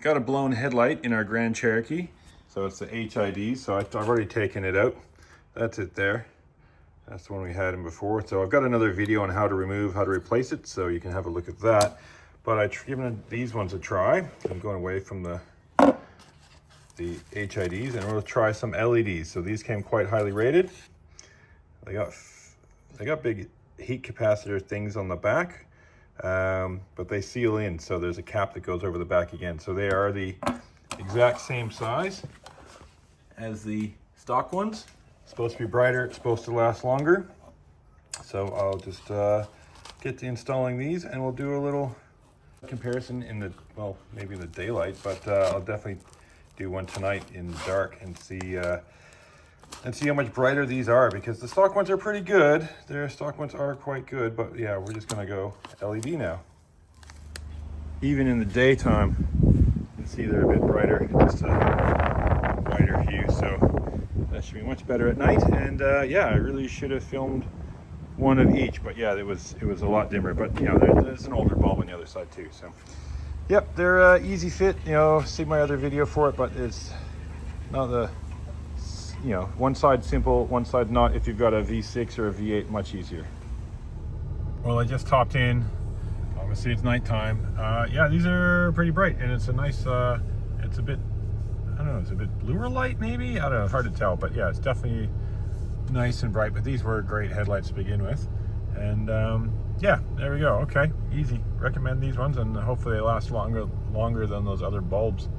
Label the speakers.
Speaker 1: Got a blown headlight in our Grand Cherokee. So it's the HID, so I've already taken it out. That's it there. That's the one we had in before. So I've got another video on how to replace it, so you can have a look at that. But I've given these ones a try. I'm going away from the HIDs, and we'll try some LEDs. So these came quite highly rated. They got big heat capacitor things on the back, but they seal in, so there's a cap that goes over the back again. So they are the exact same size as the stock ones. Supposed to be brighter, it's supposed to last longer. So I'll just get to installing these, and we'll do a little comparison in the, well, maybe in the daylight, but I'll definitely do one tonight in the dark and see how much brighter these are, because the stock ones are pretty good. Their stock ones are quite good, but yeah, we're just gonna go LED now. Even in the daytime, you can see they're a bit brighter, just a brighter hue, so that should be much better at night. And yeah, I really should have filmed one of each, but yeah, it was a lot dimmer. But you know, there's an older bulb on the other side too. So yep, they're easy fit. You know, see my other video for it, but it's not the, you know, one side simple, one side not. If you've got a V6 or a V8, much easier. Well, I just topped in. Obviously, it's nighttime. Yeah, these are pretty bright, and it's a nice. It's a bit, I don't know, it's a bit bluer light maybe? I don't know, it's hard to tell, but yeah, it's definitely nice and bright. But these were great headlights to begin with. And yeah, there we go. Okay, easy. Recommend these ones, and hopefully they last longer than those other bulbs.